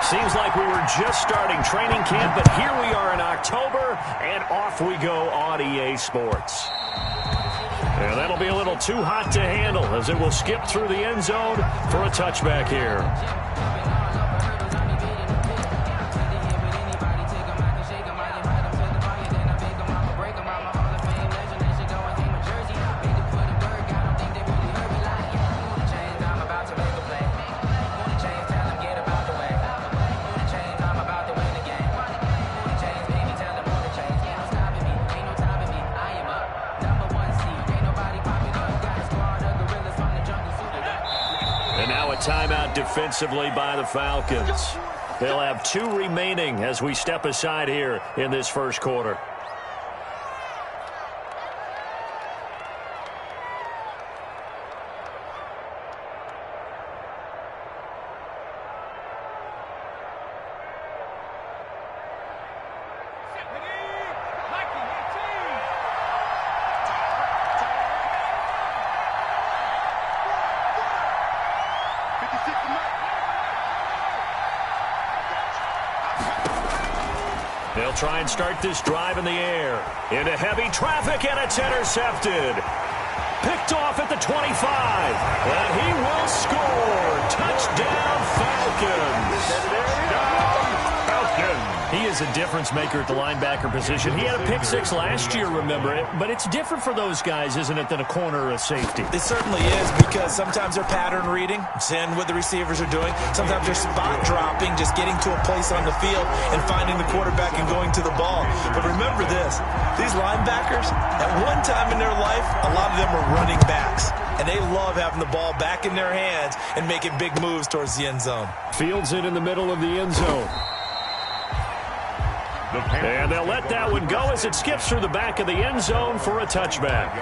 Seems like we were just starting training camp, but here we are in October, and off we go on EA Sports. And that'll be a little too hot to handle as it will skip through the end zone for a touchback here. Timeout defensively by the Falcons. They'll have 2 remaining as we step aside here in this first quarter. They'll try and start this drive in the air. Into heavy traffic, and it's intercepted. Picked off at the 25. And he will score. Touchdown, Falcons. He is a difference maker at the linebacker position. He had a pick 6 last year, remember it. But it's different for those guys, isn't it, than a corner or a safety? It certainly is, because sometimes they're pattern reading, seeing what the receivers are doing. Sometimes they're spot dropping, just getting to a place on the field and finding the quarterback and going to the ball. But remember this, these linebackers, at one time in their life, a lot of them are running backs. And they love having the ball back in their hands and making big moves towards the end zone. Fields it in the middle of the end zone. And they'll let that one go as it skips through the back of the end zone for a touchback.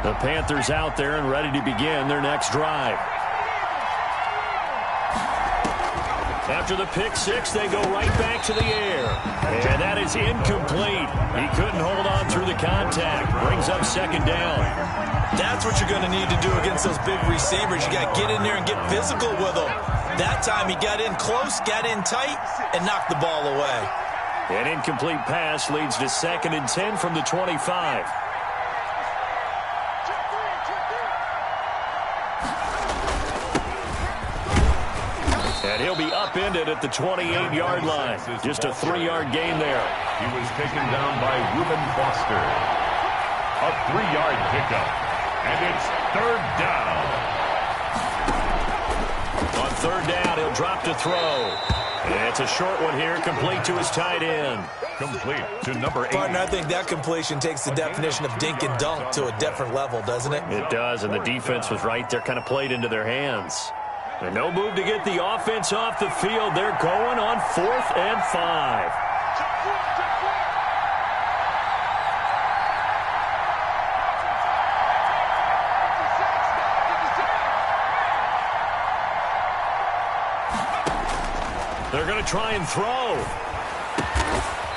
The Panthers out there and ready to begin their next drive. After the pick 6, they go right back to the air. And that is incomplete. He couldn't hold on through the contact. Brings up second down. That's what you're going to need to do against those big receivers. You got to get in there and get physical with them. That time he got in close, got in tight, and knocked the ball away. An incomplete pass leads to 2nd and 10 from the 25. And he'll be upended at the 28-yard line. Just a 3-yard gain there. He was taken down by Reuben Foster. A 3-yard pickup. And it's 3rd down. On 3rd down, he'll drop to throw. And it's a short one here, complete to his tight end. Complete to number 8. Partner, I think that completion takes the definition of dink and dunk to a different level, doesn't it? It does, and the defense was right there, kind of played into their hands. And no move to get the offense off the field. They're going on 4th and 5. They're going to try and throw.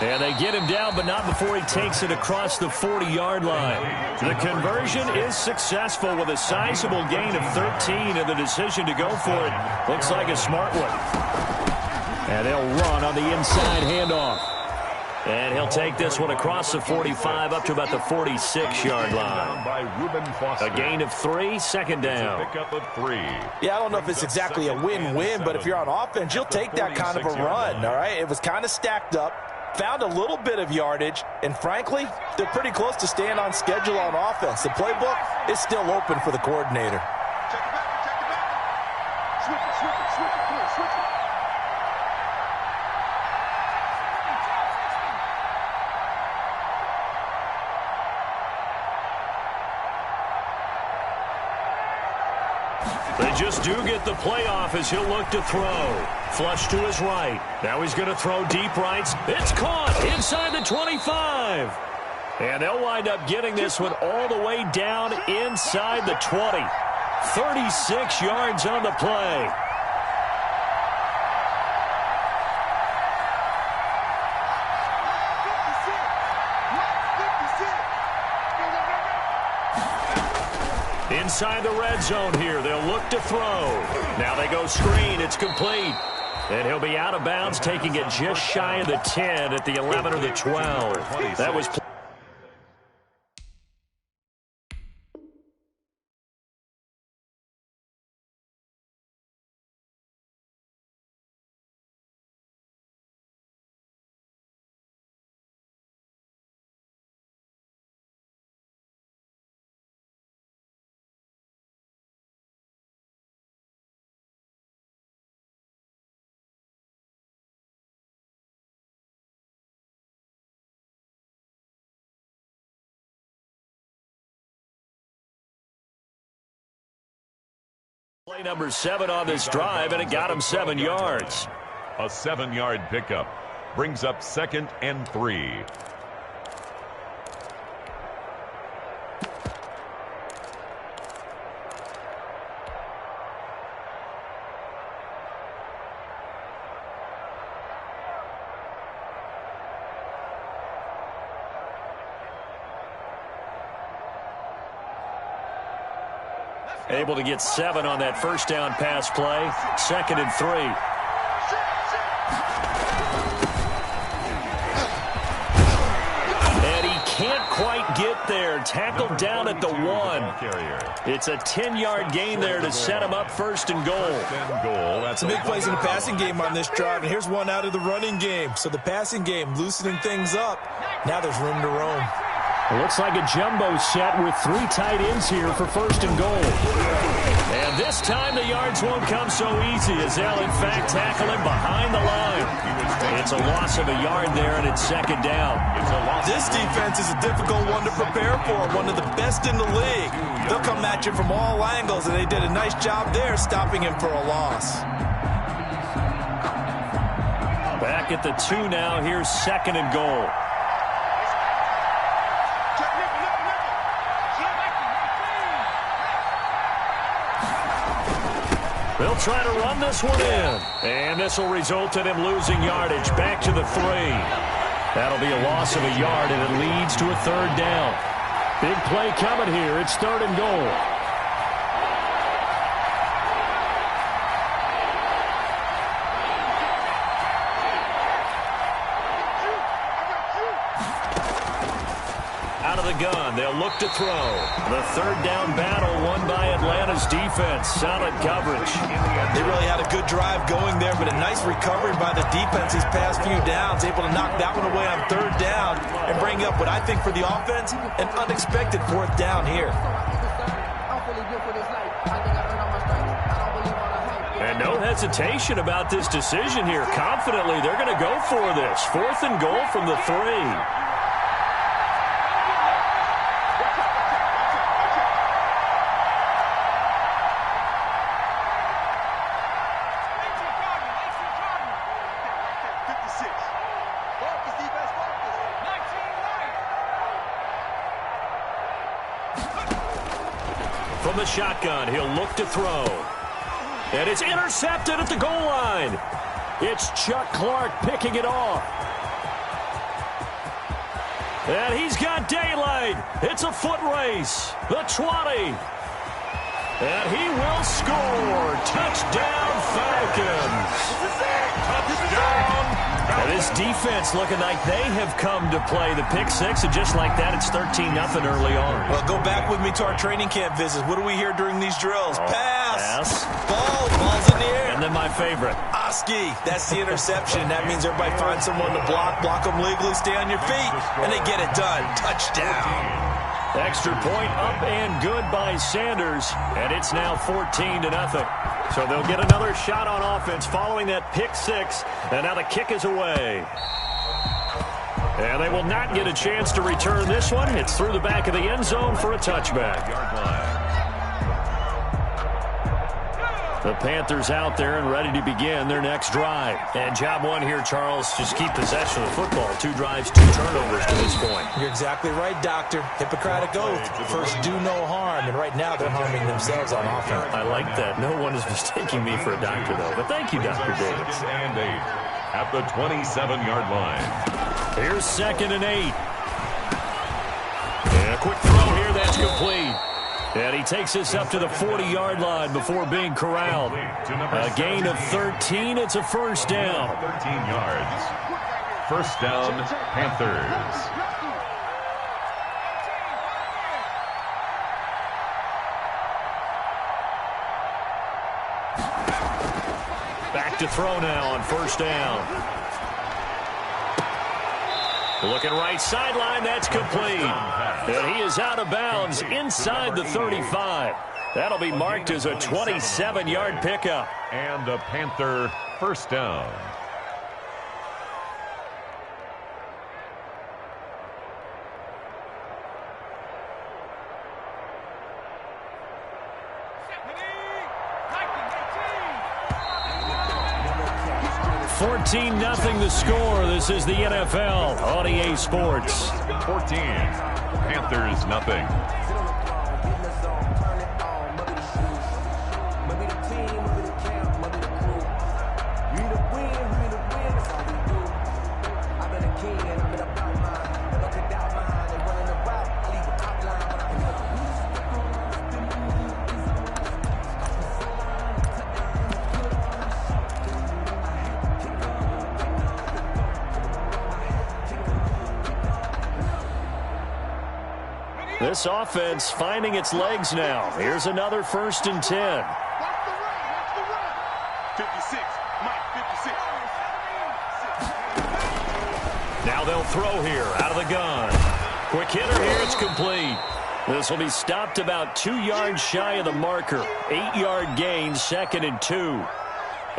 And they get him down, but not before he takes it across the 40-yard line. The conversion is successful with a sizable gain of 13, and the decision to go for it looks like a smart one. And they'll run on the inside handoff. And he'll take this one across the 45 up to about the 46-yard line. A gain of 3, 2nd down. Yeah, I don't know if it's exactly a win-win, but if you're on offense, you'll take that kind of a run, all right? It was kind of stacked up, found a little bit of yardage, and frankly, they're pretty close to staying on schedule on offense. The playbook is still open for the coordinator. They just do get the playoff as he'll look to throw. Flush to his right. Now he's going to throw deep rights. It's caught inside the 25. And they'll wind up getting this one all the way down inside the 20. 36 yards on the play. Inside the red zone here. They'll look to throw. Now they go screen. It's complete. And he'll be out of bounds, taking it just shy of the 10 at the 11 or the 12. That was... Play number 7 on this drive, and it got him 7 yards. A 7-yard pickup brings up 2nd and 3. Able to get 7 on that first down pass play. 2nd and 3. And he can't quite get there. Tackled down at the 1. It's a 10-yard gain there to set him up 1st and goal. That's a big plays in the passing game on this drive. And here's one out of the running game. So the passing game loosening things up. Now there's room to roam. It looks like a jumbo set with 3 tight ends here for 1st and goal. And this time the yards won't come so easy as they'll in fact tackle him behind the line. It's a loss of a yard there, and it's 2nd down. This defense is a difficult one to prepare for, one of the best in the league. They'll come at you from all angles, and they did a nice job there stopping him for a loss. Back at the 2 now. Here's 2nd and goal. They'll try to run this one in. And this will result in him losing yardage. Back to the 3. That'll be a loss of a yard, and it leads to a 3rd down. Big play coming here. It's 3rd and goal. Out of the gun, they'll look to throw. The 3rd down battle won by Atlanta's defense. Solid coverage. They really had a good drive going there, but a nice recovery by the defense these past few downs. Able to knock that one away on 3rd down and bring up what I think for the offense, an unexpected 4th down here. And no hesitation about this decision here. Confidently, they're going to go for this. 4th and goal from the 3. From the shotgun, he'll look to throw. And it's intercepted at the goal line. It's Chuck Clark picking it off. And he's got daylight. It's a foot race. The 20. And he will score. Touchdown, Falcons. Touchdown. And this defense looking like they have come to play the pick 6, and just like that, it's 13-0 early on. Well, go back with me to our training camp visits. What do we hear during these drills? Pass. Ball's in the air. And then my favorite. Oski. That's the interception. That means everybody finds someone to block them legally, stay on your feet, and they get it done. Touchdown. Extra point up and good by Sanders, and it's now 14-0. So they'll get another shot on offense following that pick 6, and now the kick is away. And they will not get a chance to return this one. It's through the back of the end zone for a touchback. The Panthers out there and ready to begin their next drive. And job one here, Charles, just keep possession of the football. 2 drives, 2 turnovers to this point. You're exactly right, Doctor. Hippocratic oath. First, do no harm. And right now, they're harming themselves on offense. I like that. No one is mistaking me for a doctor, though. But thank you, Dr. Davis. And 8 at the 27-yard line. Here's 2nd and 8. And a quick throw here. That's complete. And he takes us up to the 40-yard line before being corralled. A gain of 13. It's a first down. 13 yards. First down, Panthers. Back to throw now on first down. Looking right sideline, that's complete. And he is out of bounds inside the 35. That'll be marked as a 27-yard pickup. And a Panther first down. $14-0 the score. This is the NFL on EA Sports. 14. Panthers nothing. This offense finding its legs now. Here's another 1st and 10. 56, Mike, 56. Now they'll throw here out of the gun. Quick hitter here, it's complete. This will be stopped about 2 yards shy of the marker. 8-yard gain, 2nd and 2.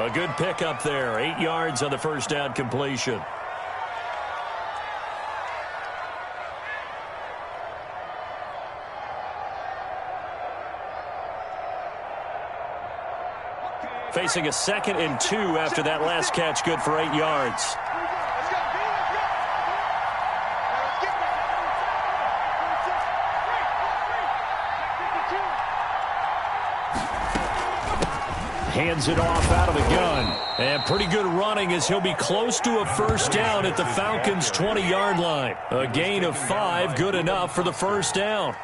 A good pickup there. 8 yards on the first down completion. Facing a 2nd and 2 after that last catch, good for 8 yards. Hands it off out of the gun. And pretty good running as he'll be close to a first down at the Falcons' 20-yard line. A gain of 5, good enough for the first down.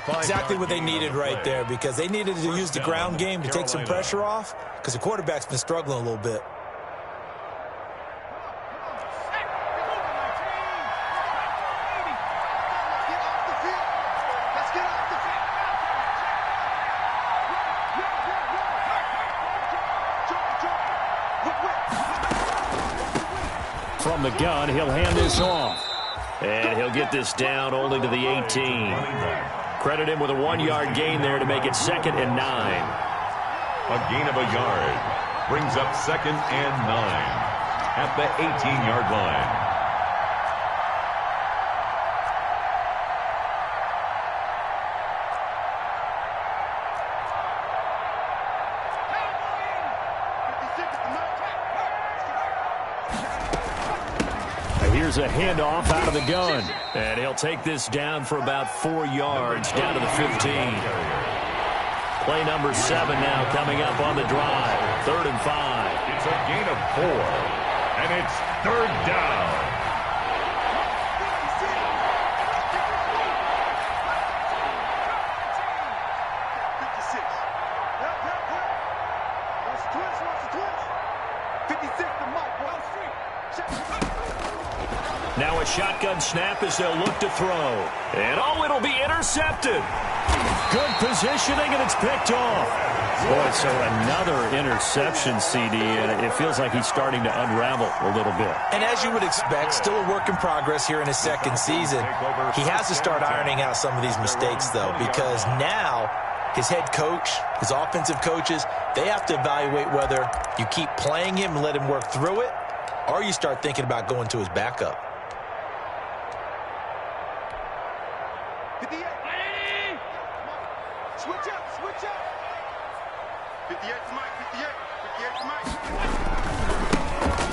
Exactly what they needed right there, because they needed to use the ground game to take some pressure off, because the quarterback's been struggling a little bit. From the gun, he'll hand this off. And he'll get this down only to the 18. Credit him with a 1-yard gain there to make it 2nd and 9. A gain of a yard brings up 2nd and 9 at the 18-yard line. Here's a handoff out of the gun. And he'll take this down for about 4 yards down to the 15. Play number 7 now coming up on the drive. 3rd and 5. It's a gain of 4. And it's 3rd down. Now a shotgun snap as they'll look to throw. And oh, it'll be intercepted. Good positioning, and it's picked off. Boy, so another interception, CD, and it feels like he's starting to unravel a little bit. And as you would expect, still a work in progress here in his 2nd season. He has to start ironing out some of these mistakes, though, because now his head coach, his offensive coaches, they have to evaluate whether you keep playing him and let him work through it, or you start thinking about going to his backup.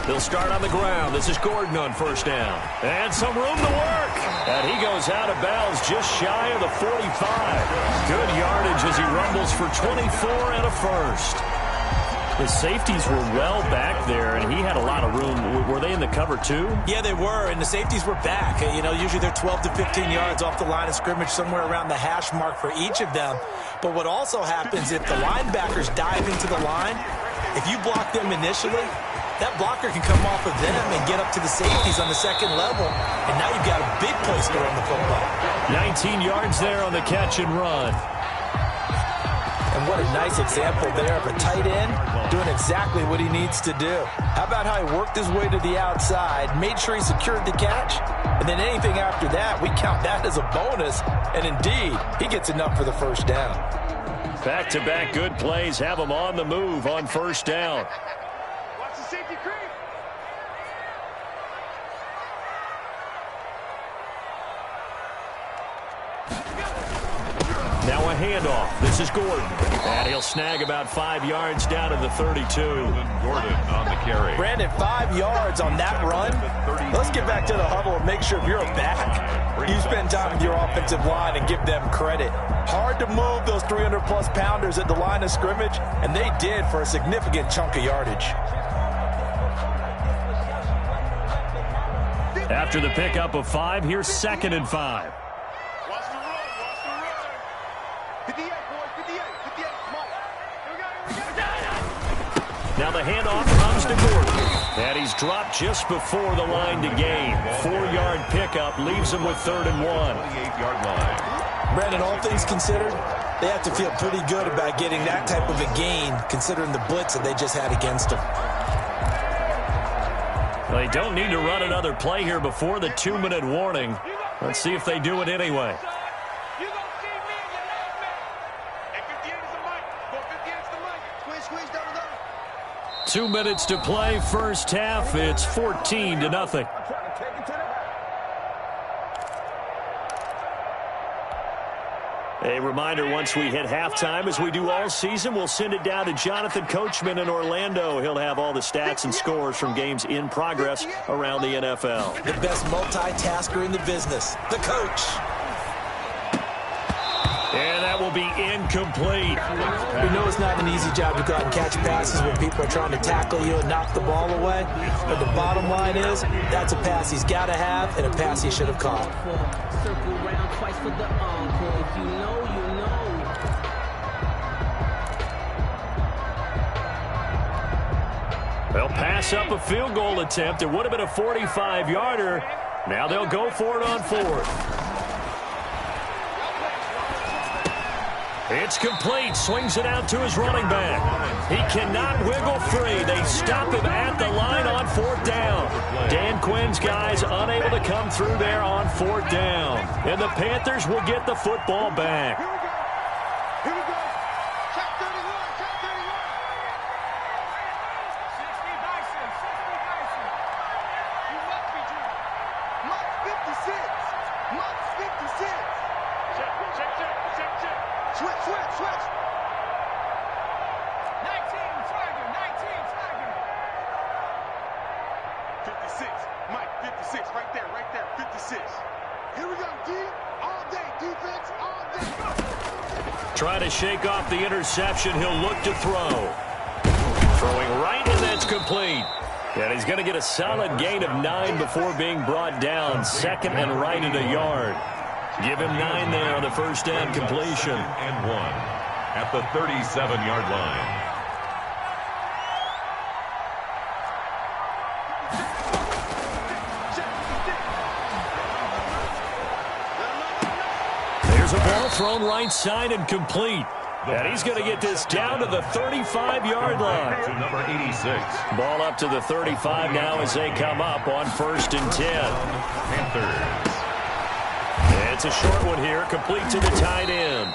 They'll start on the ground. This is Gordon on first down. And some room to work. And he goes out of bounds just shy of the 45. Good yardage as he rumbles for 24 and a first. The safeties were well back there, and he had a lot of room. Were they in the cover too? Yeah, they were, and the safeties were back. You know, usually they're 12 to 15 yards off the line of scrimmage, somewhere around the hash mark for each of them. But what also happens if the linebackers dive into the line, if you block them initially, that blocker can come off of them and get up to the safeties on the second level, and now you've got a big place to run the football. 19 yards there on the catch and run. And what a nice example there of a tight end doing exactly what he needs to do. How about how he worked his way to the outside, made sure he secured the catch, and then anything after that, we count that as a bonus. And indeed, he gets enough for the first down. Back-to-back good plays have him on the move on first down. Watch the safety creep. Now a handoff. This is Gordon. And he'll snag about 5 yards down to the 32. Gordon on the carry. Brandon, 5 yards on that run. Let's get back to the huddle and make sure if you're a back, you spend time with your offensive line and give them credit. Hard to move those 300-plus pounders at the line of scrimmage, and they did for a significant chunk of yardage. After the pickup of 5, here's 2nd and 5. Watch the run. Watch the run. 58, boys. 58. 58. Come on. Here we go. Now the handoff comes to Gordon. And he's dropped just before the line to gain. 4-yard pickup leaves him with 3rd and 1. 28-yard line. Brandon, all things considered, they have to feel pretty good about getting that type of a gain, considering the blitz that they just had against them. Well, they don't need to run another play here before the 2-minute warning. Let's see if they do it anyway. You gonna see me and your last man. And 58 is the mic. Go 58 is the mic. Squeeze, double, double. 2 minutes to play, first half. It's 14-0. A reminder, once we hit halftime, as we do all season, we'll send it down to Jonathan Coachman in Orlando. He'll have all the stats and scores from games in progress around the NFL. The best multitasker in the business, the coach. And that will be incomplete. We know it's not an easy job to go out and catch passes when people are trying to tackle you and knock the ball away. But the bottom line is, that's a pass he's got to have and a pass he should have caught. Circle round twice for the encore. If you know, you know. They'll pass up a field goal attempt. It would have been a 45-yarder. Now they'll go for it on 4th. It's complete. Swings it out to his running back. He cannot wiggle free. They stop him at the line on 4th down. Dan Quinn's guys unable to come through there on 4th down. And the Panthers will get the football back. Here we go. Check 31. Check 31. 60 Dyson. 60 Dyson. You must be true. Must 56. Must 56. Check, check, check, check, check. Switch, switch, switch. 19, Tiger, 19, Tiger. 56, Mike, 56, right there, 56. Here we go, D, all day, defense, all day. Trying to shake off the interception. He'll look to throw. Throwing right, and that's complete. And he's going to get a solid gain of 9 before being brought down. 2nd and right at a yard. Give him 9 there on the first down completion. And 1 at the 37-yard line. There's a ball thrown right side and complete. And he's going to get this down to the 35-yard line. To number 86. Ball up to the 35 now as they come up on 1st and 10. Panthers. It's a short one here, complete to the tight end.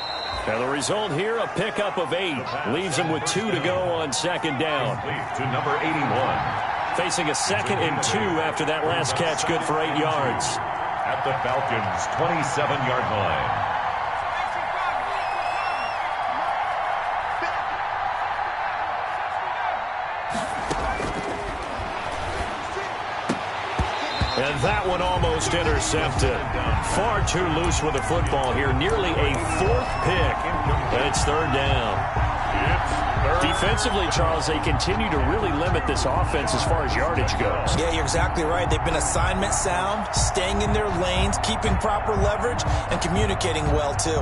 And the result here, a pickup of 8. Leaves him with 2 to go on 2nd down. To number 81. Facing a 2nd and 2 after that last catch, good for 8 yards. At the Falcons' 27-yard line. And that one almost intercepted. Far too loose with the football here. Nearly a 4th pick. And it's 3rd down. It's 3rd Defensively, Charles, they continue to really limit this offense as far as yardage goes. Yeah, you're exactly right. They've been assignment sound, staying in their lanes, keeping proper leverage, and communicating well, too.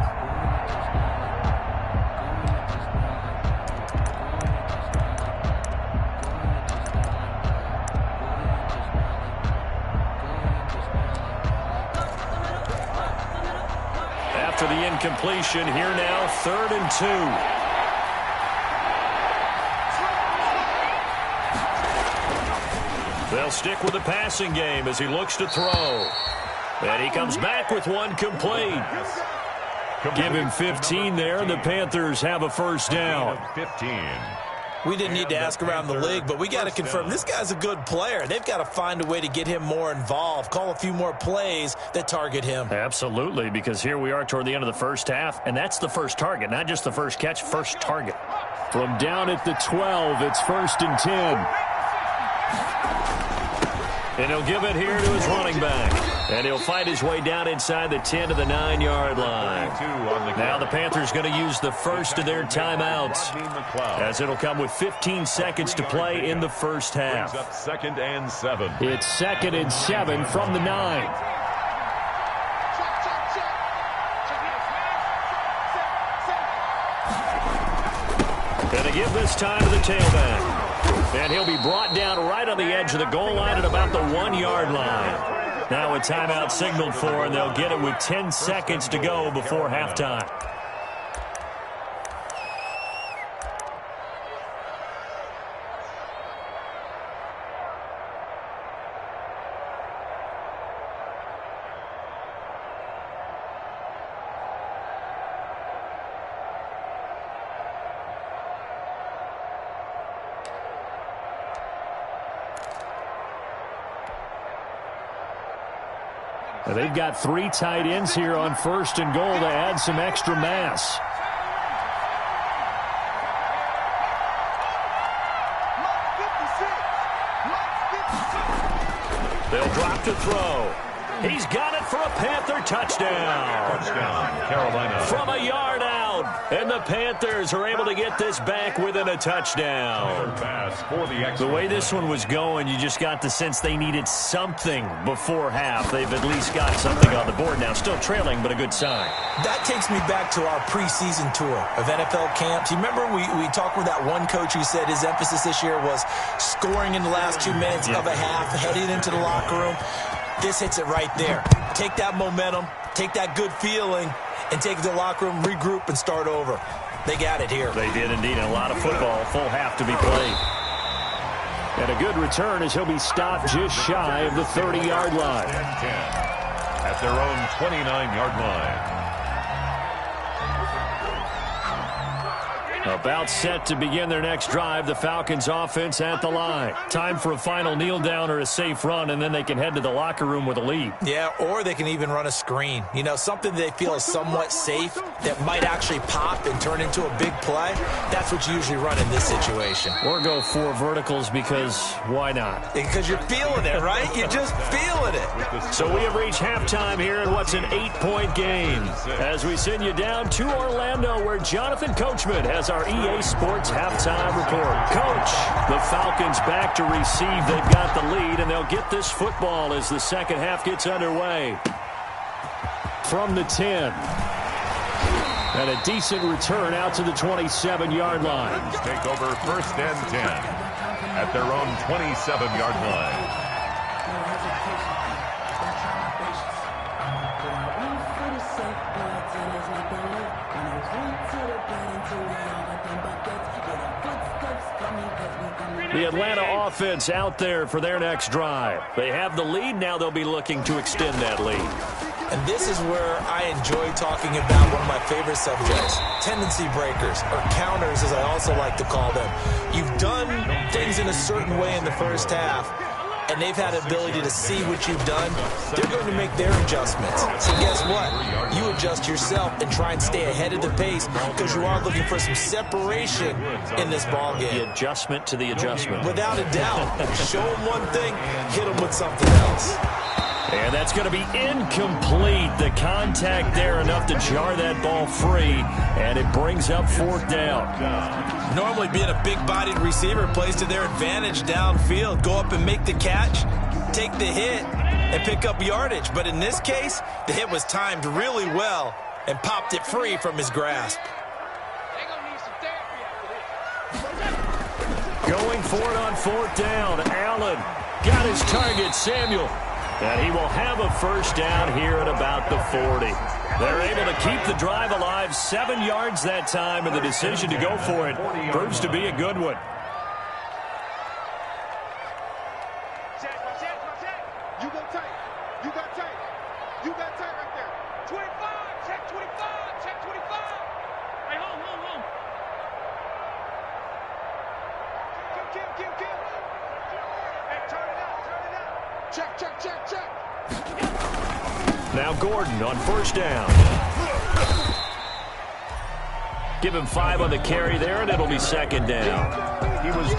After the incompletion, here now, 3rd and 2. They'll stick with the passing game as he looks to throw. And he comes back with one complete. Give him 15 there, and the Panthers have a first down. 15. We didn't need to ask around the league, but we got to confirm this guy's a good player. They've got to find a way to get him more involved, call a few more plays that target him. Absolutely, because here we are toward the end of the first half, and that's the first target, not just the first catch, first target. From down at the 12, it's 1st and 10. And he'll give it here to his running back. And he'll fight his way down inside the 10 to the 9-yard line. Now the Panthers going to use the first of their timeouts, as it'll come with 15 seconds to play in the first half. Up 2nd and 7. It's 2nd and 7 from the 9. And they give this time to the tailback. And he'll be brought down right on the edge of the goal line at about the 1-yard line. Now a timeout signaled for, and they'll get it with 10 seconds to go before halftime. They've got 3 tight ends here on 1st and goal to add some extra mass. They'll drop to throw. He's got it for a Panther touchdown. Touchdown, Carolina. From a yard out. And the Panthers are able to get this back within a touchdown. The way this one was going, you just got the sense they needed something before half. They've at least got something on the board now. Still trailing, but a good sign. That takes me back to our preseason tour of NFL camps. You remember we talked with that one coach who said his emphasis this year was scoring in the last 2 minutes of a half, heading into the locker room. This hits it right there. Take that momentum, take that good feeling, and take it to the locker room, regroup, and start over. They got it here. They did indeed. A lot of football, full half to be played. And a good return as he'll be stopped just shy of the 30-yard line. 10 at their own 29-yard line. About set to begin their next drive, the Falcons offense at the line. Time for a final kneel down or a safe run, and then they can head to the locker room with a lead. Yeah, or they can even run a screen. You know, something they feel is somewhat safe that might actually pop and turn into a big play. That's what you usually run in this situation. Or go 4 verticals because why not? Because you're feeling it, right? You're just feeling it. So we have reached halftime here in what's an 8-point game. As we send you down to Orlando, where Jonathan Coachman has our EA Sports halftime report. Coach, the Falcons back to receive. They've got the lead, and they'll get this football as the second half gets underway. From the 10. And a decent return out to the 27-yard line. Take over 1st and 10 at their own 27-yard line. The Atlanta offense out there for their next drive. They have the lead. Now they'll be looking to extend that lead. And this is where I enjoy talking about one of my favorite subjects, tendency breakers, or counters as I also like to call them. You've done things in a certain way in the first half, and they've had the ability to see what you've done. They're going to make their adjustments. So guess what? You adjust yourself and try and stay ahead of the pace because you are looking for some separation in this ball game. The adjustment to the adjustment. Without a doubt. Show them one thing, hit them with something else. And that's going to be incomplete. The contact there enough to jar that ball free, and it brings up 4th down. Normally being a big-bodied receiver plays to their advantage downfield. Go up and make the catch, take the hit, and pick up yardage. But in this case, the hit was timed really well and popped it free from his grasp. Going for it on 4th down. Allen got his target, Samuel. And he will have a 1st down here at about the 40. They're able to keep the drive alive, 7 yards that time, and the decision to go for it proves to be a good one. You go tight. You got tight. You got tight right there. 25. Check 25. Check 25. Hey, home. Kill. Hey, turn it out. Check. Now Gordon on 1st down. Give him 5 on the carry there, and it'll be 2nd down.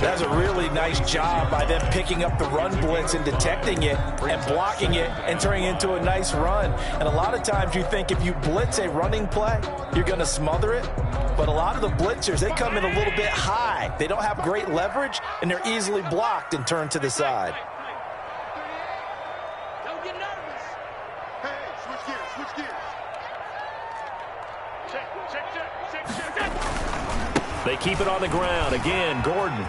That's a really nice job by them picking up the run blitz and detecting it and blocking it and turning it into a nice run. And a lot of times you think if you blitz a running play, you're going to smother it. But a lot of the blitzers, they come in a little bit high. They don't have great leverage, and they're easily blocked and turned to the side. Don't get nervous. Hey, switch gears. Check. They keep it on the ground. Again, Gordon.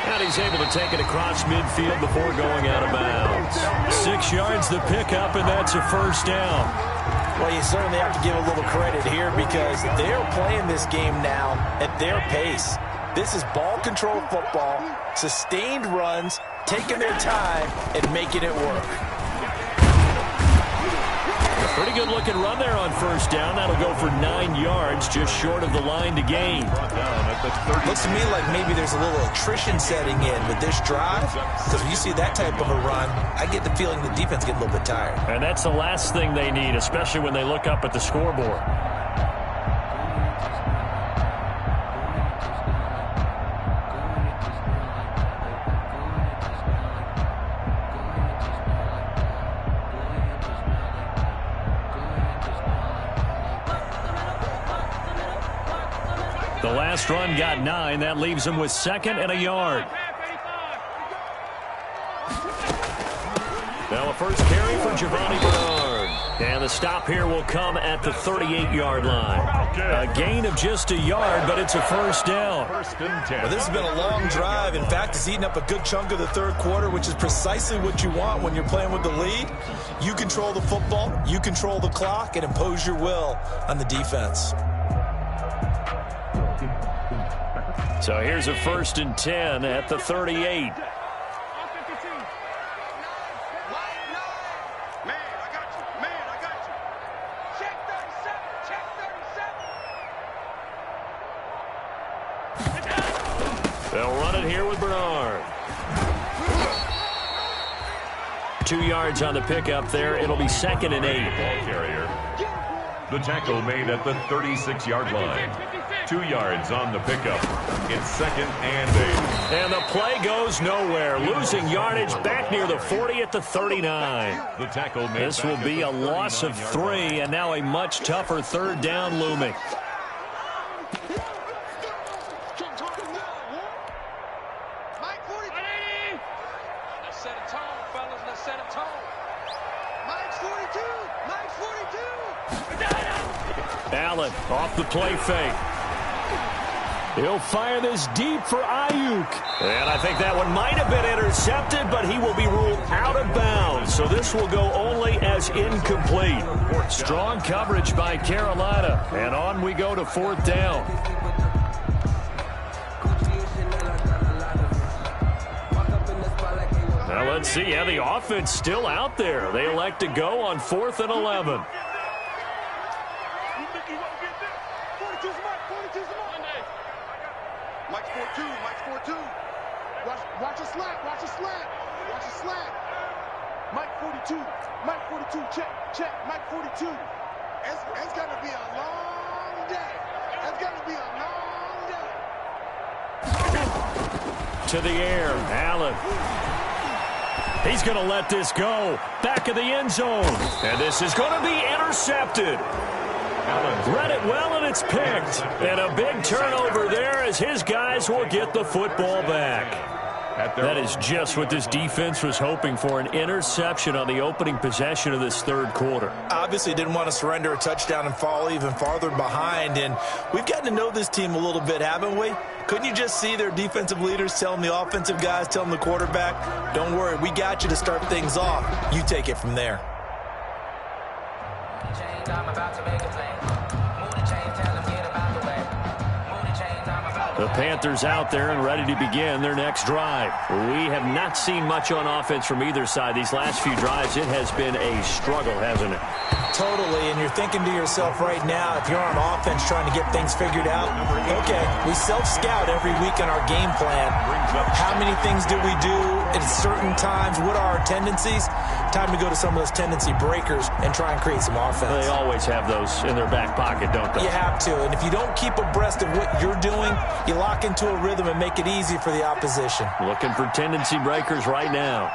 And he's able to take it across midfield before going out of bounds. 6 yards the pickup, and that's a 1st down. Well, you certainly have to give a little credit here because they're playing this game now at their pace. This is ball control football, sustained runs, taking their time, and making it work. Pretty good looking run there on 1st down. That'll go for 9 yards, just short of the line to gain. Looks to me like maybe there's a little attrition setting in with this drive, because when you see that type of a run, I get the feeling the defense gets a little bit tired. And that's the last thing they need, especially when they look up at the scoreboard. The last run got 9. That leaves him with 2nd and a yard. Now a first carry for Giovanni Bernard. And the stop here will come at the 38-yard line. A gain of just a yard, but it's a 1st down. Well, this has been a long drive. In fact, it's eaten up a good chunk of the 3rd quarter, which is precisely what you want when you're playing with the lead. You control the football, you control the clock, and impose your will on the defense. So here's a 1st and 10 at the 38. Man, I got you. Check 37. They'll run it here with Bernard. 2 yards on the pickup there. It'll be 2nd and 8. Ball carrier. The tackle made at the 36-yard line. 2 yards on the pickup. It's 2nd and 8. And the play goes nowhere. Losing yardage back near the 40 at the 39. The tackle made. This will be a loss of 3, and now a much tougher 3rd down looming. Mike 40. Let's set a tone, fellas. Let's set a tone. Mike's 42. Mike's 42. Allen off the play fake. He'll fire this deep for Ayuk. And I think that one might have been intercepted, but he will be ruled out of bounds. So this will go only as incomplete. Strong coverage by Carolina. And on we go to 4th down. Now let's see. Yeah, the offense still out there. They elect to go on 4th and 11. Mike's 4-2. Mike's 4-2. Watch a slant. Watch a slant. Watch a slant. Mike 42. Mike 42. Check. Mike 42. It's going to be a long day. It's going to be a long day. To the air. Allen. He's going to let this go. Back of the end zone. And this is going to be intercepted. Read it well, and it's picked. And a big turnover there as his guys will get the football back. That is just what this defense was hoping for, an interception on the opening possession of this third quarter. Obviously didn't want to surrender a touchdown and fall even farther behind, and we've gotten to know this team a little bit, haven't we? Couldn't you just see their defensive leaders telling the offensive guys, telling the quarterback, don't worry, we got you to start things off. You take it from there. I'm about to make a play. Move the chain, tell them get about the way. Move the chains, I'm about The Panthers out there and ready to begin their next drive. We have not seen much on offense from either side. These last few drives, it has been a struggle, hasn't it? Totally, and you're thinking to yourself right now, if you're on offense trying to get things figured out, okay, we self-scout every week in our game plan. How many things do we do at certain times? What are our tendencies? Time to go to some of those tendency breakers and try and create some offense. They always have those in their back pocket, don't they? You have to, and if you don't keep abreast of what you're doing, you lock into a rhythm and make it easy for the opposition. Looking for tendency breakers right now.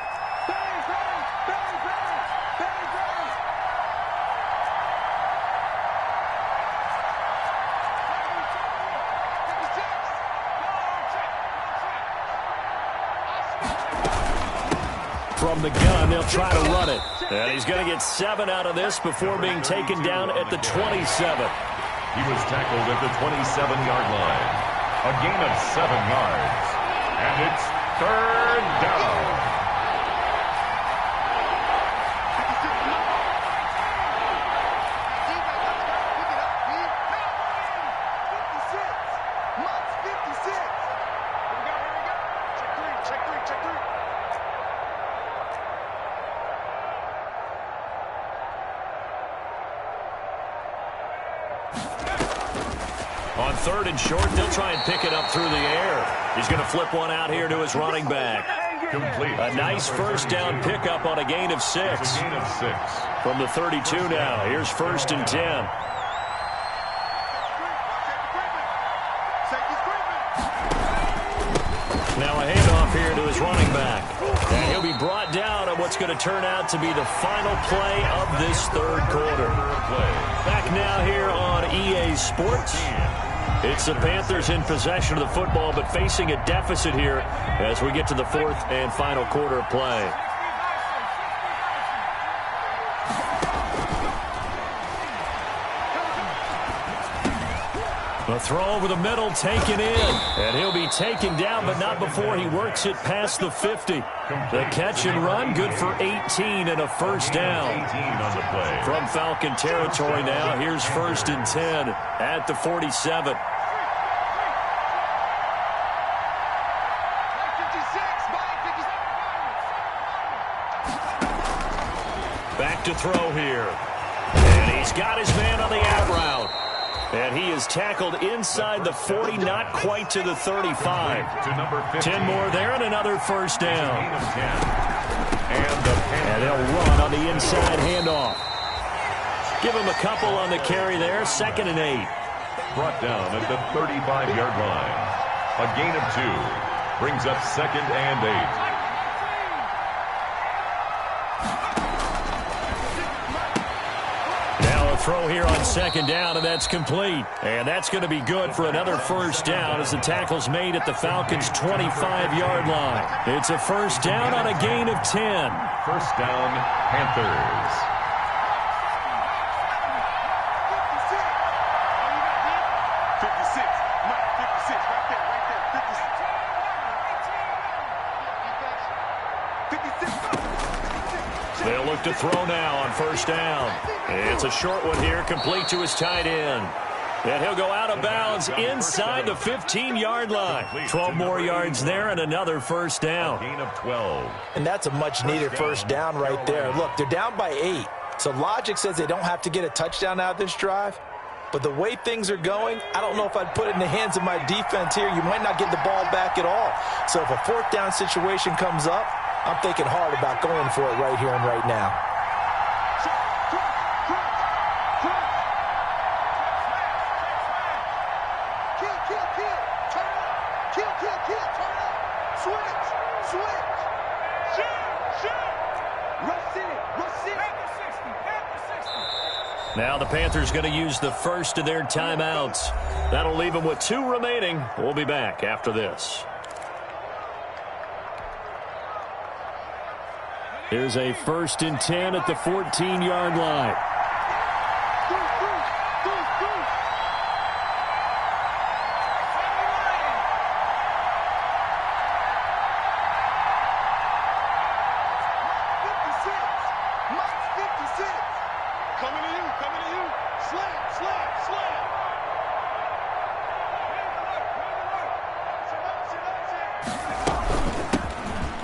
From the gun, they'll try to run it. And he's going to get 7 out of this before being taken down at the 27. He was tackled at the 27-yard line. A gain of 7 yards. And it's third down. On third and short, they'll try and pick it up through the air. He's going to flip one out here to his running back. Complete. A nice first down pickup on a gain of 6. A gain of 6. From the 32 now. Here's first and 10. Now a handoff here to his running back. And he'll be brought down on what's going to turn out to be the final play of this third quarter. Back now here on EA Sports. It's the Panthers in possession of the football, but facing a deficit here as we get to the fourth and final quarter of play. The throw over the middle, taken in. And he'll be taken down, but not before he works it past the 50. The catch and run, good for 18 and a first down. 18 on the play. From Falcon territory now, here's first and 10 at the 47. Back to throw here. And he's got his man on the out route. And he is tackled inside the 40, not quite to the 35. To number 15. 10 more there and another first down. Gain of 10. And they'll run on the inside handoff. Give him a couple on the carry there. 2nd and 8. Brought down at the 35-yard line. A gain of 2. Brings up 2nd and 8. Throw here on 2nd down, and that's complete. And that's going to be good for another first down as the tackle's made at the Falcons' 25-yard line. It's a first down on a gain of 10. First down, Panthers. They'll look to throw now on first down. It's a short one here, complete to his tight end. And he'll go out of bounds inside the 15-yard line. 12 more yards there and another first down. Gain of 12. And that's a much-needed first down right there. Look, they're down by 8. So logic says they don't have to get a touchdown out of this drive. But the way things are going, I don't know if I'd put it in the hands of my defense here. You might not get the ball back at all. So if a fourth down situation comes up, I'm thinking hard about going for it right here and right now. Switch! Now the Panthers going to use the first of their timeouts. That'll leave them with 2 remaining. We'll be back after this. Here's a 1st and 10 at the 14-yard line.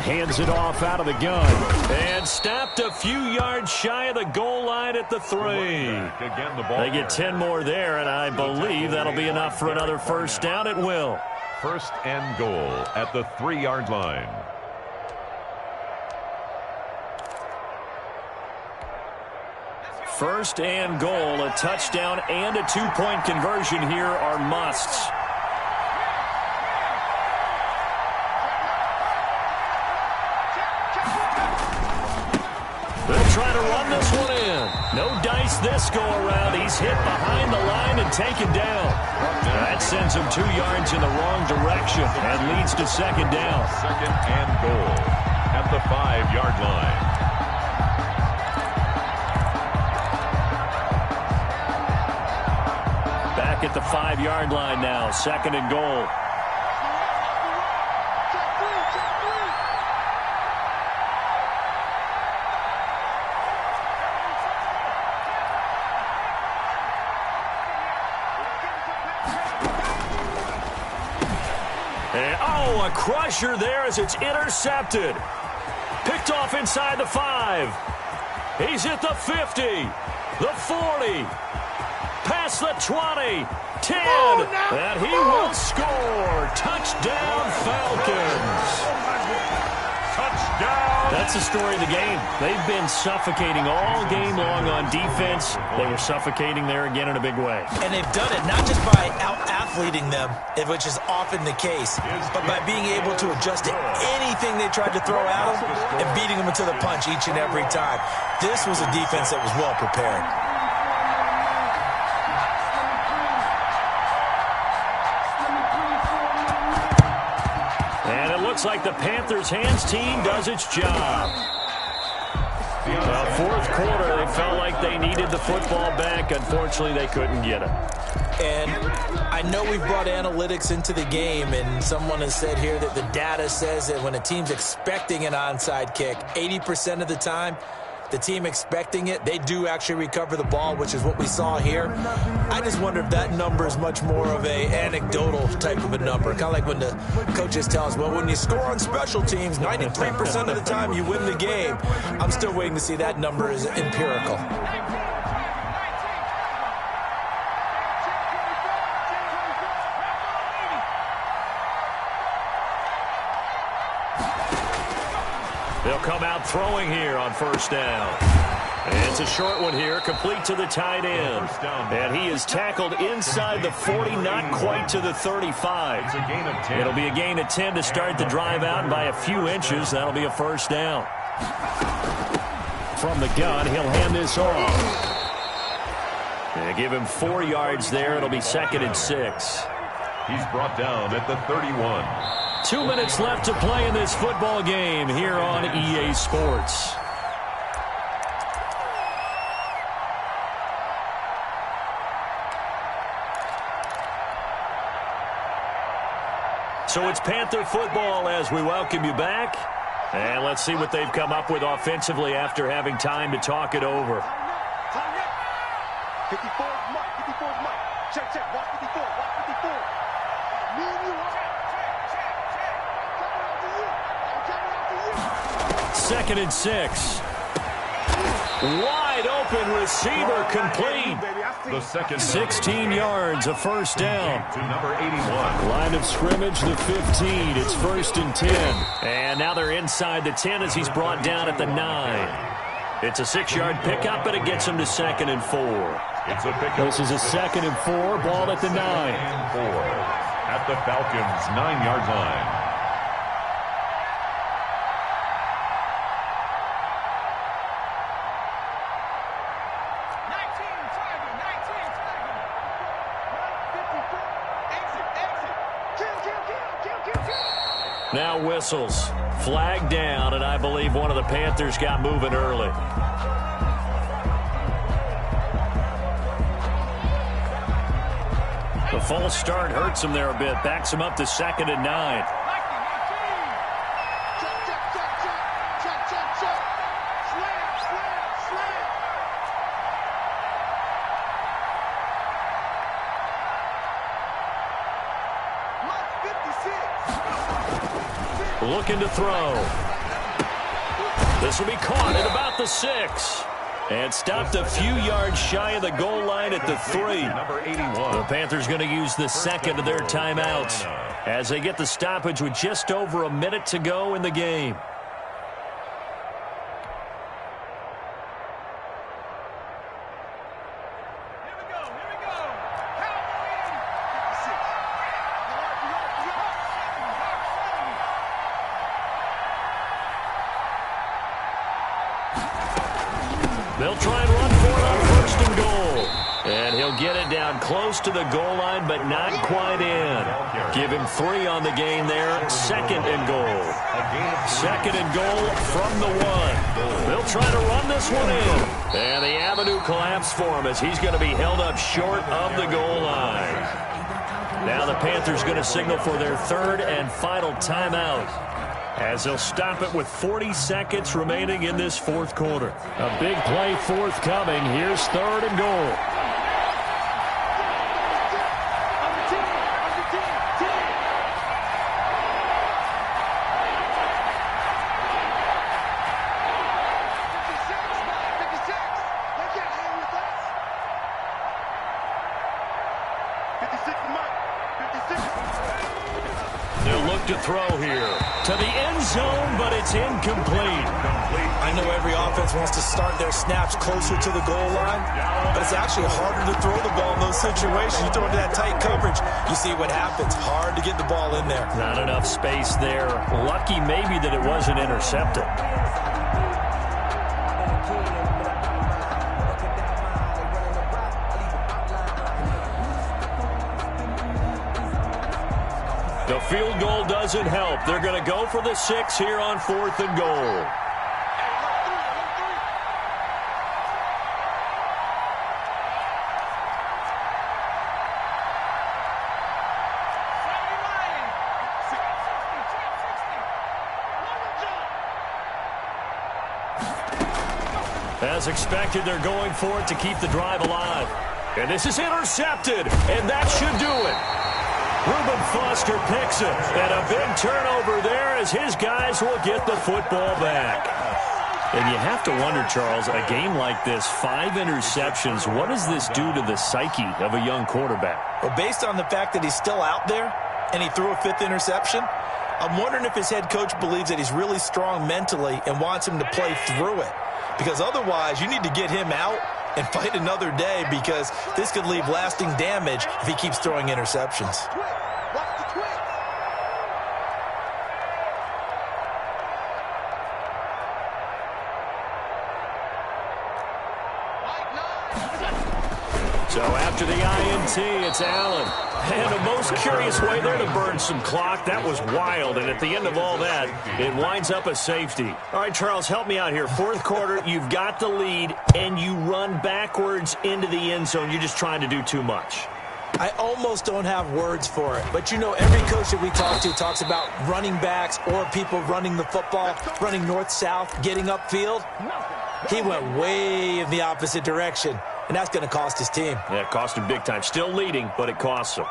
Hands it off out of the gun. And stopped a few yards shy of the goal line at the 3. They get 10 more there, and I believe that'll be enough for another first down. It will. 1st and goal at the 3-yard line. First and goal, a touchdown and a 2-point conversion here are musts. They'll try to run this one in. No dice this go-around. He's hit behind the line and taken down. That sends him 2 yards in the wrong direction and leads to 2nd down. 2nd and goal at the 5-yard line. Back at the 5-yard line now. 2nd and goal. A crusher there as it's intercepted. Picked off inside the 5. He's at the 50, the 40, past the 20, 10, and he will score. Touchdown, Falcons. Touchdown. That's the story of the game. They've been suffocating all game long on defense. They were suffocating there again in a big way. And they've done it not just by out-athleting them, which is often the case, but by being able to adjust to anything they tried to throw at them and beating them into the punch each and every time. This was a defense that was well prepared. Looks like the Panthers' hands team does its job. Well, 4th quarter, they felt like they needed the football back. Unfortunately, they couldn't get it. And I know we've brought analytics into the game, and someone has said here that the data says that when a team's expecting an onside kick, 80% of the time, the team expecting it, they do actually recover the ball, which is what we saw here. I just wonder if that number is much more of a anecdotal type of a number. Kind of like when the coaches tell us, well, when you score on special teams, 93% of the time you win the game. I'm still waiting to see that number is empirical. They'll come out throwing here on 1st down. And it's a short one here, complete to the tight end. And he is tackled inside the 40, not quite to the 35. It's a gain of 10. It'll be a gain of 10 to start the drive out, and by a few inches, that'll be a 1st down. From the gun, he'll hand this off. And give him 4 yards there. It'll be 2nd and 6. He's brought down at the 31. 2 minutes left to play in this football game here on EA Sports. So it's Panther football as we welcome you back. And let's see what they've come up with offensively after having time to talk it over. 54 is Mike. 54 is Mike. Check, check. Watch 54. Watch 54. Me and you. I'm coming after you. 2nd and 6. Wide open receiver complete. The second 16 yards, a 1st down. to number 81. Line of scrimmage, the 15. It's 1st and 10. And now they're inside the 10 as he's brought down at the 9. It's a 6-yard pickup, but it gets him to 2nd and 4. It's a pickup. This is a 2nd and 4, ball at the 9. And 4 at the Falcons' 9-yard line. Now whistles. Flag down, and I believe one of the Panthers got moving early. The false start hurts him there a bit. Backs him up to 2nd and 9. Looking to throw. This will be caught at about the 6. And stopped a few yards shy of the goal line at the 3. Number 81. The Panthers going to use the second of their timeouts as they get the stoppage with just over a minute to go in the game. They'll try and run for it on 1st and goal. And he'll get it down close to the goal line, but not quite in. Give him 3 on the game there. 2nd and goal. 2nd and goal from the 1. They'll try to run this one in. And the avenue collapsed for him as he's going to be held up short of the goal line. Now the Panthers going to signal for their 3rd and final timeout, as they'll stop it with 40 seconds remaining in this 4th quarter. A big play forthcoming. Here's 3rd and goal. They'll look to throw here to the end zone, but it's incomplete. I know every offense wants to start their snaps closer to the goal line, but it's actually harder to throw the ball in those situations. You throw into that tight coverage, you see what happens. Hard to get the ball in there. Not enough space there. Lucky maybe that it wasn't intercepted. The field goal doesn't help. They're going to go for the 6 here on 4th and goal. As expected, they're going for it to keep the drive alive. And this is intercepted, and that should do it. Reuben Foster picks it, and a big turnover there as his guys will get the football back. And you have to wonder, Charles, a game like this, 5 interceptions, what does this do to the psyche of a young quarterback? Well, based on the fact that he's still out there and he threw a 5th interception, I'm wondering if his head coach believes that he's really strong mentally and wants him to play through it. Because otherwise, you need to get him out and fight another day, because this could leave lasting damage if he keeps throwing interceptions. So after the INT, it's Allen. And a most curious way there to burn some clock. That was wild. And at the end of all that, it winds up a safety. All right, Charles, help me out here. 4th quarter, you've got the lead, and you run backwards into the end zone. You're just trying to do too much. I almost don't have words for it. But, you know, every coach that we talk to talks about running backs or people running the football, running north-south, getting upfield. He went way in the opposite direction. And that's going to cost his team. Yeah, it cost him big time. Still leading, but it costs him.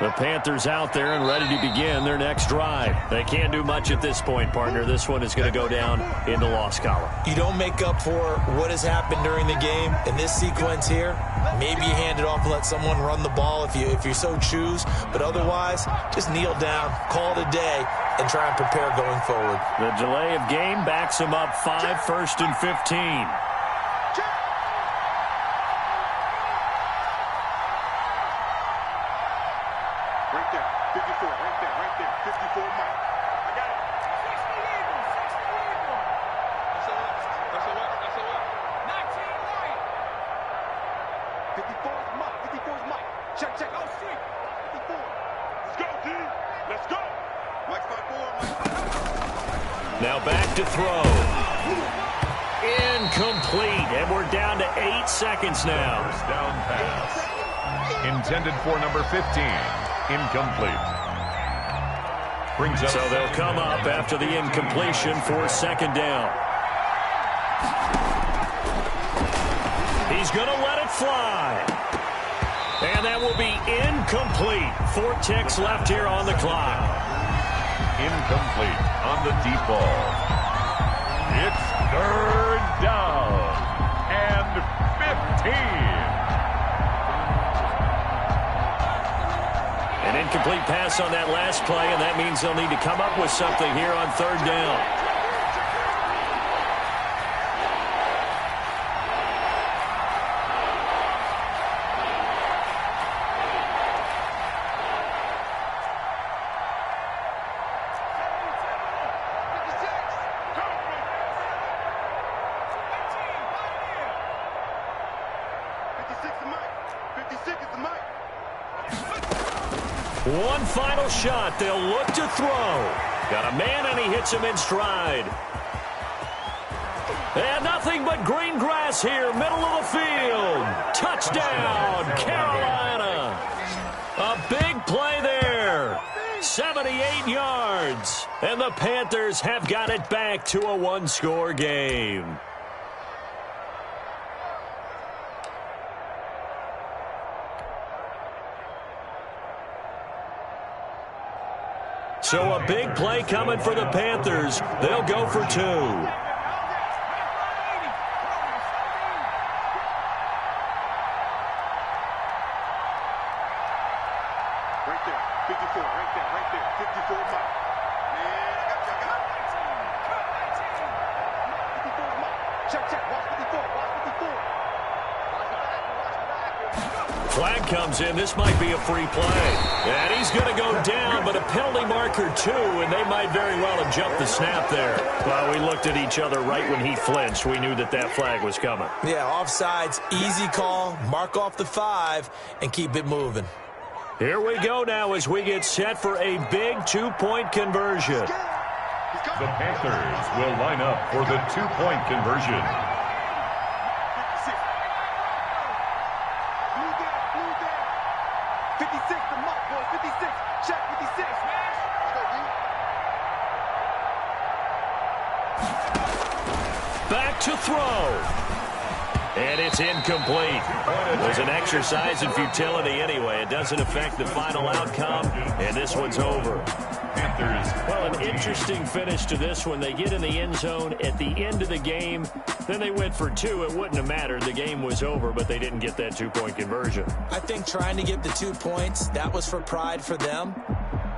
The Panthers out there and ready to begin their next drive. They can't do much at this point, partner. This one is going to go down in the loss column. You don't make up for what has happened during the game. In this sequence here, maybe you hand it off and let someone run the ball if you so choose. But otherwise, just kneel down, call it a day, and try and prepare going forward. The delay of game backs them up 5, 1st and 15. Now back to throw. Incomplete, and we're down to 8 seconds now. First down pass. Intended for number 15. Incomplete. Brings up so they'll come up after the incompletion for 2nd down. He's going to let it fly. And that will be incomplete. 4 ticks left here on the clock. Incomplete on the deep ball. It's 3rd down and 15. An incomplete pass on that last play, and that means they'll need to come up with something here on 3rd down. One final shot. They'll look to throw. Got a man, and he hits him in stride. And nothing but green grass here, middle of the field. Touchdown, Carolina. A big play there. 78 yards. And the Panthers have got it back to a 1-score game. So a big play coming for the Panthers. They'll go for 2. Right there, 54, right there, 54 Mike. Man, I got 54 Mike. Check, watch 54, watch 54. Flag comes in. This might be a free play. And he's going to go down, but a penalty marker too, and they might very well have jumped the snap there. Well, we looked at each other right when he flinched. We knew that that flag was coming. Yeah, offsides, easy call, mark off the 5, and keep it moving. Here we go now as we get set for a big 2-point conversion. The Panthers will line up for the 2-point conversion. Back to throw. And it's incomplete. It was an exercise in futility anyway. It doesn't affect the final outcome, and this one's over. Panthers. Well, an interesting finish to this one. They get in the end zone at the end of the game. Then they went for 2. It wouldn't have mattered. The game was over, but they didn't get that 2-point conversion. I think trying to get the 2 points, that was for pride for them.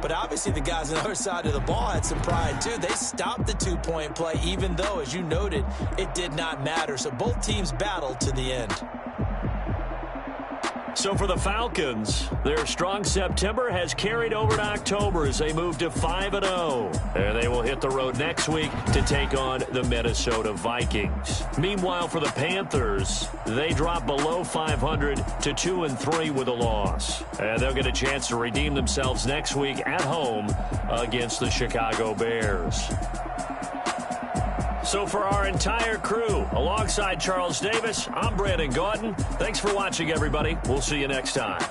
But obviously the guys on the other side of the ball had some pride too. They stopped the 2-point play, even though, as you noted, it did not matter. So both teams battled to the end. So for the Falcons, their strong September has carried over to October as they move to 5-0. And they will hit the road next week to take on the Minnesota Vikings. Meanwhile, for the Panthers, they drop below 500 to 2-3 with a loss. And they'll get a chance to redeem themselves next week at home against the Chicago Bears. So for our entire crew, alongside Charles Davis, I'm Brandon Gaudin. Thanks for watching, everybody. We'll see you next time.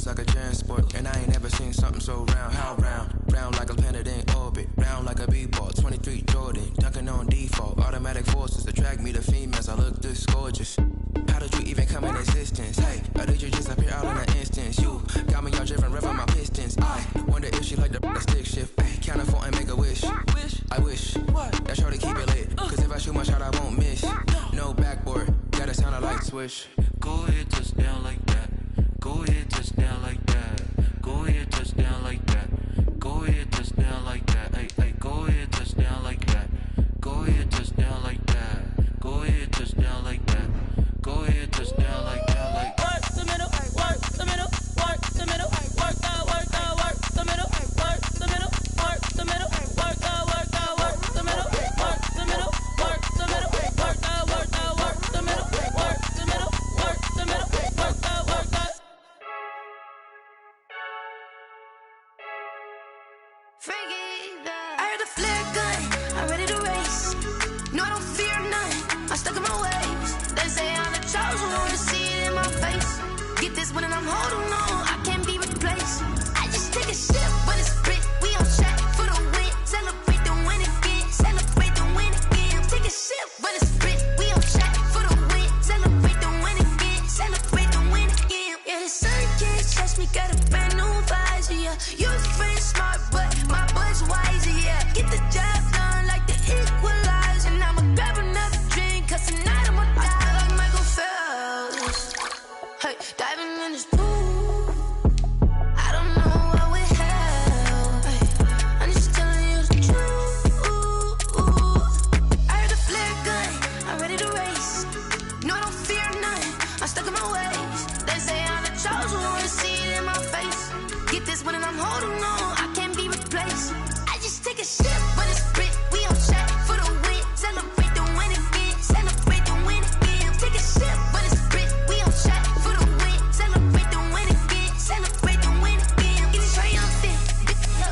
like a transport. And I ain't never seen something so round. How round? Round like a planet in orbit. Round like a b-ball. 23 Jordan. Dunking on default. Automatic forces attract me to females. I look this gorgeous. How did you even come in existence? Hey, or did you just appear out in an instance? You got me all driven, revving my pistons. I wonder if she like the stick shift. Hey, count it 4 and make a wish. I wish that shorty keep it lit. Cause if I shoot my shot, I won't miss. No backboard, gotta sound a light switch. Go ahead, touch down like that. Go ahead, touch down like that. Go ahead, touch down like that. Go ahead, touch down like that. Hey, hey, go ahead, touch down like that. Go ahead, touch down like that. Go ahead, touch down like that. Go ahead, touch down like that. Like work the middle, work the middle, work the middle, work the middle, work the middle, work the middle, work the middle, work the middle, work the middle, work the middle, work the middle, work the middle, work the middle, work the. I heard a flare gun, I'm ready to race. No, I don't fear none, I'm stuck in my ways. They say I'm the chosen one, to see it in my face. Get this one and I'm holding on, I can't be replaced. I just take a sip when it's split, we on track for the win. Celebrate the win again, celebrate the win again. Take a sip when it's split, we on track for the win. Celebrate the win again, celebrate the win again. Yeah, the sun can't touch me, got a brand new visor, yeah. Your friend smart, but my boy's wiser, yeah. Get the job done like the equalizer. Now I'ma grab another drink, cause tonight I'ma die like Michael Phelps. Hey, diving in this pool, I don't know what would help. Hey, I'm just telling you the truth. I heard a flare gun, I'm ready to race. No, I don't fear none, I'm stuck in my ways. They say I'm the chosen one, to see it in my face. Get this one and I'm holding on, I can't be replaced. I just take a sip when it's split, we on track for the win. Celebrate the win again, celebrate the win again. Take a sip when it's split, we on track for the win. Celebrate the win again, celebrate the win again. Get it triumphant,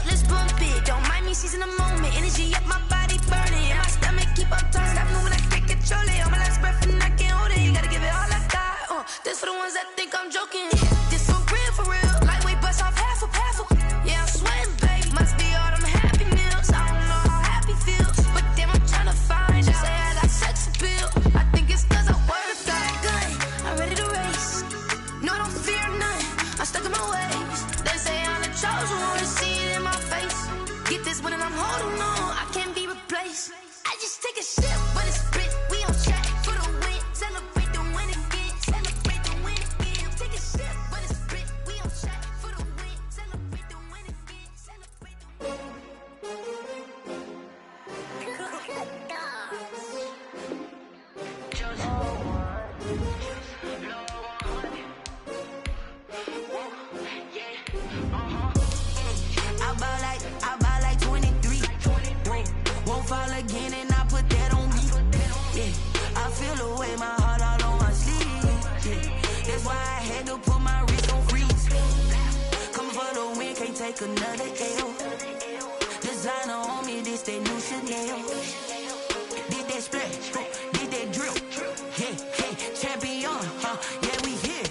let's bump it. Don't mind me seizing the moment, energy up my body burning. And my stomach keep on turning, stop moving, I can't control it. On my last breath and I can't hold it, you gotta give it all I got. This for the ones that think I'm joking. This for real, lightweight bust off half a. Yeah, I'm sweating, babe, must be all them happy meals. I don't know how happy feels, but damn, I'm trying to find out. Say I got sex appeal, I think it's cause I wear a flag gun. I'm ready to race, no, I don't fear none, I'm stuck in my ways. They say I'm the chosen one, to see it in my face. Get this one and I'm holding on, I can't be replaced. I just take a sip when it's split, we on track for the win. Celebrate the win again, celebrate the win again. Take a sip when it's split, we on track for the win. Celebrate the win again, celebrate the win. I buy like 23. Won't fall again and I put that on me. Yeah, I feel the way, my heart all on my sleeve. Yeah, that's why I had to put my wrist on freeze. Come for the win, can't take another L. Designer on me, this that new Chanel. Did that splash, did that drill. Yeah, champion, yeah, we here.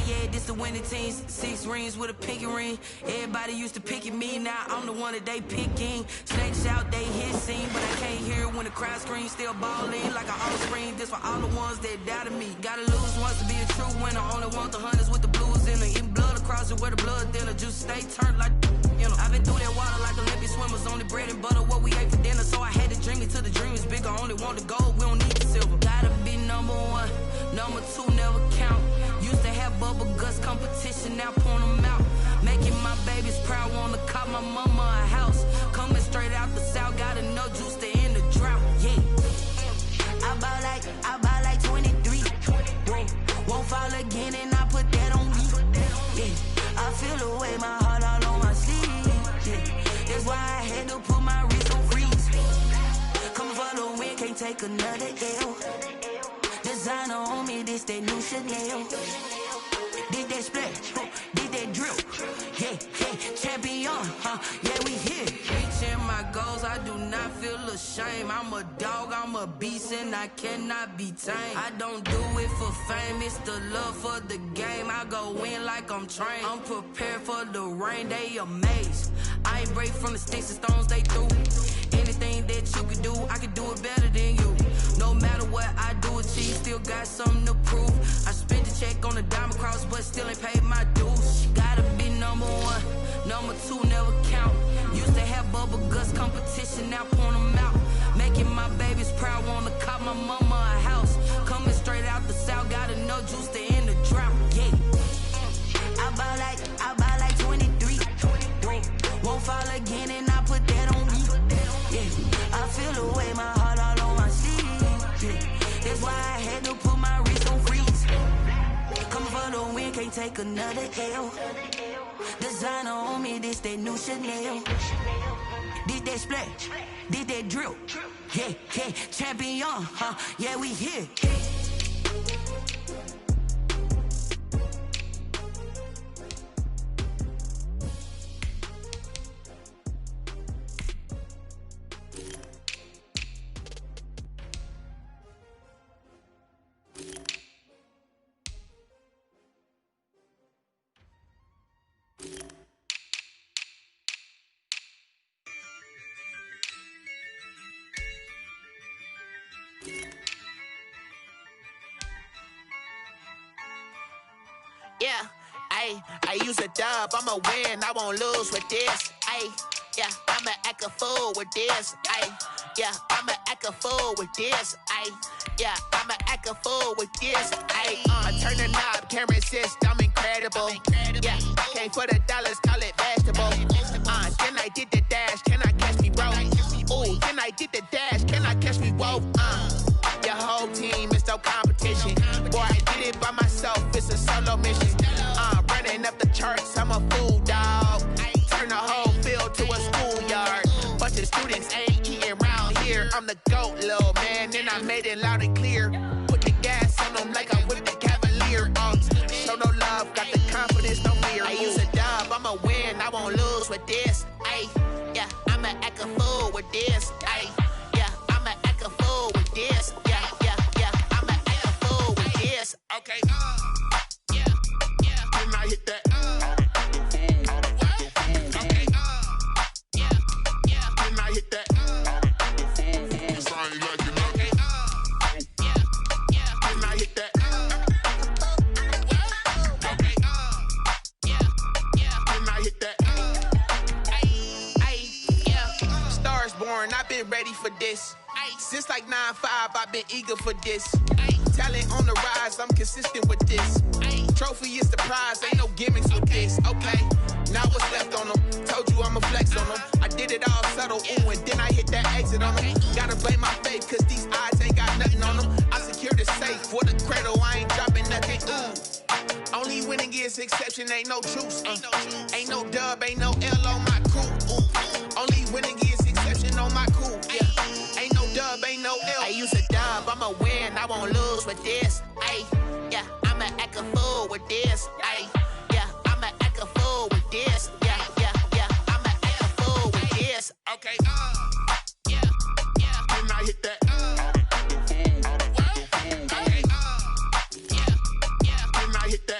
Yeah, this the winning teams. 6 rings with a pinky ring. Everybody used to picking me, now I'm the one that they picking. Snakes out, they hit scene, but I can't hear when the crowd screams. Still balling like an offspring. This for all the ones that doubted me. Gotta lose once to be a true winner. Only want the hunters with the blues in it. Eating blood across it where the blood thinner. Just stay turned like, you know. I've been through that water like Olympic swimmers. Only bread and butter, what we ate for dinner. So I had to dream it till the dream is bigger. Only want the gold, we don't need the silver. Gotta be number 1, number 2 never count. Used to have bubble guts competition, now point them out. Making my babies proud, wanna cop my mama a house. Coming straight out the south, got enough juice to end the drought. Yeah, I buy like 23. Won't fall again and I put that on me. Yeah, I feel the way, my heart all on my sleeve. Yeah, that's why I had to put my wrist on freeze. Coming for the win, can't take another L. Designer on me, this that new Chanel. Did that splash, did that drill. Yeah, champion, yeah, we here. Reaching my goals, I do not feel of shame. I'm a dog, I'm a beast, and I cannot be tamed. I don't do it for fame, it's the love for the game. I go in like I'm trained. I'm prepared for the rain, they amazed. I ain't break from the sticks and stones they threw. Anything that you can do, I can do it better than you. No matter what I do, achieve, still got something to prove. I spent the check on the diamond cross, but still ain't paid my dues. Gotta be number one, number two never count. Used to have bubble guts competition, now point them out. Making my babies proud, wanna cop my mama a house. Coming straight out the south, got enough juice to end the drought. Yeah, I buy like 23. Won't fall again, and I put that on me. Yeah, I feel the way, my heart all on my sleeve. Yeah, that's why I had to put my wrist on freeze. Come for the win, can't take another L. Designer on me, this that new Chanel. Did that splash, did that drill. Yeah, yeah, champion, huh? Yeah, we here. Yeah, I use a dub, I'ma win, I won't lose with this. Yeah, I'ma act a fool with this. Yeah, I'ma act a fool with this. Yeah, I'ma act a fool with this. I turn the knob, can't resist, I'm incredible. Yeah, came for the dollars, call it vegetable. Then I did the dash, can I catch me, bro? Ooh, then I did the dash, can I catch me, whoa? Your whole team is no competition. Boy, I did it by myself, it's a solo mission. Running up the charts, I'm a fool, dog. Turn the whole field to a schoolyard. Bunch of students ain't eating round here. I'm the GOAT, little man, and I made it loud and clear. Put the gas on them like I'm with the Cavalier. Show no love, got the confidence, no fear. I use a dub, I'ma win, I won't lose with this. Yeah, I'ma act a fool with this. Yeah, I'ma act a fool with this. Yeah, I'ma act a fool with this. Okay, yeah, then I hit that. Okay, yeah, then I hit that. I've been ready for this. Since like 9-5, I've been eager for this. Talent on the rise, I'm consistent with this. Trophy is the prize, ain't no gimmicks with this. Okay, now what's left on them? Told you I'ma flex on them. I did it all subtle, ooh, and then I hit that exit on them. Gotta blame my faith, cause these eyes ain't got nothing on them. I secured the safe for the cradle, I ain't dropping nothing, ooh. Only winning is exception, ain't no truce. Ain't no dub, ain't no L on my crew. Ooh. Only winning is exception on my crew. Yeah, ain't no dub, ain't no L. I use a dub, I'ma win, I won't lose with this. Yeah, I'ma act a fool with this. Yeah, I'ma act a fool with this. Yeah, I'ma act a fool with this. Okay, yeah, then I hit that. Okay, yeah, then I hit that.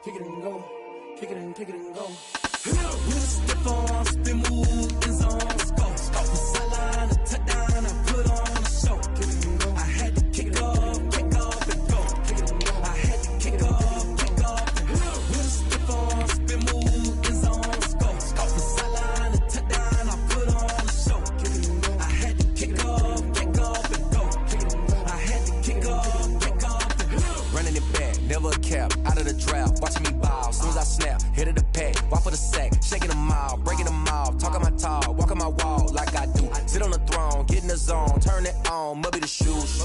Kick it and go. Kick it and go. With a stiff arm, spin move, in zone, let's go. Off the sideline, a touchdown, I put on a show. Kick it and go. I had to kick off and go. Kick it and go. I had to kick off and go. With a stiff arm, spin move, in zone, let's go. Off the sideline, a touchdown, I put on a show. Kick it and go. I had to kick off and go. Kick it and go. I had to kick off and go. Running it back, never a cap, out of the draft, watching me ball. Soon as I snap, hit of the pack, must be the shoes.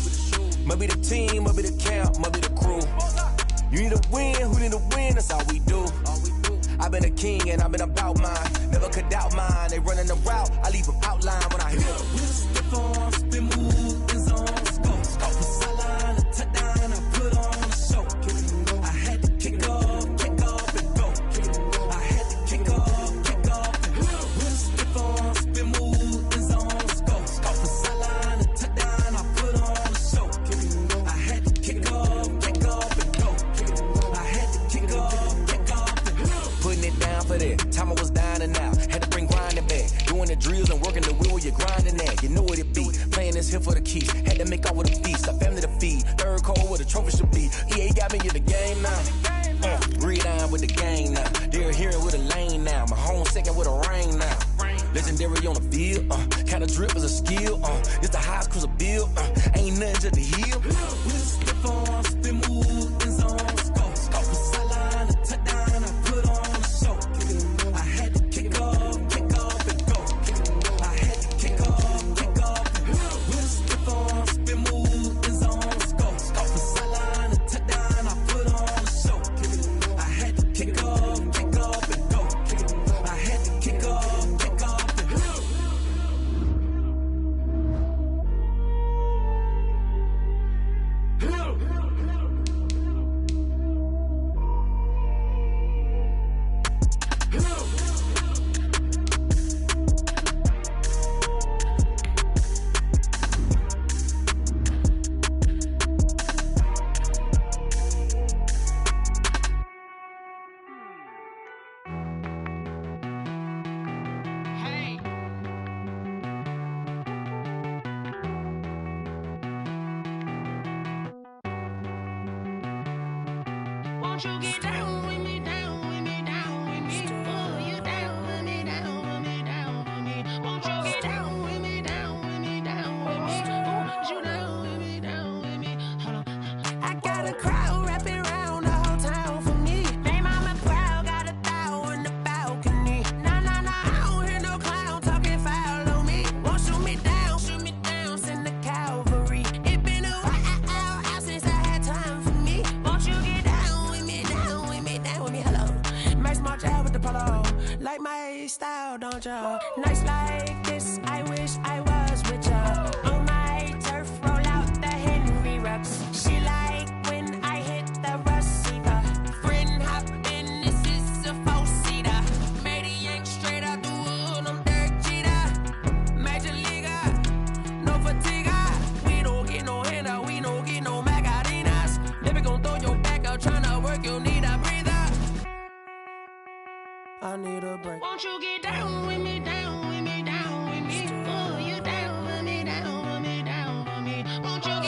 Must be the team, must be the camp, must be the crew. You need a win, who need a win, that's all we do. I've been a king and I've been about mine. Never could doubt mine. They running the route, I leave them outline when I hear them. With a stiff arm, spin move, and zone, scope. Off the sideline, a touchdown, I put on a show. I had to kick off and go. I had to kick off and go. With a stiff arm, spin move, and zone, scope. Off the sideline, a touchdown, I put on a show. I had to kick off and go. I had to kick off and go. Putting it down for that. Time I was down and out. Had to bring grinding back. Doing the drills and working the wheel, you're grinding that. You know what it be. Playing this here for the keys. Had to make off with a feast. A family to feed. Third cold where the trophy should be. EA got me in the game now. Breathe on with the gang now. They're here with a lane now. My home second with a ring now. Legendary on the field. Kind of drip is a skill. It's the highest cruiser bill. Ain't nothing to the heel. With a stiff arm, spin move, and zone, scope. Off the sideline, a touchdown, I put on a show. I had to kick off and go. I had to kick off and go. With a stiff arm, spin move, and zone, scope. Off the sideline, a touchdown, I put on a show. I had to kick off and go. I had to kick off and go. Won't you get down with me, down with me, down with me? Oh, you down with me, down with me, down with me. Won't you get down with me, down with me, down with me? Oh, you down with me, down with me? Hold on. I got a crowd wrapping around the whole town for me. They mama proud, got a thou in the balcony. Nah, I don't hear no clown talking foul on me. Won't shoot me down, send the cavalry. It been a while since I had time for me. Won't you get down with me, down with me, down with me? Hello. Nice march out with the polo. Like my style, don't ya? Nice like this, I wish I was with ya. On my turf, roll out the Henry Rux. She like when I hit the receiver. Friend hop in, this is a four-seater. Made a yank straight out the wood, I'm Derek Jeter. Major leaguer, no fatigue. We don't get no handout, we don't get no Macarinas. Never gon' throw your back out, tryna work, you need a breather. I need a break. Won't you get down with me, down with me, down with me? Oh, you down with me, down with me, down with me? Won't you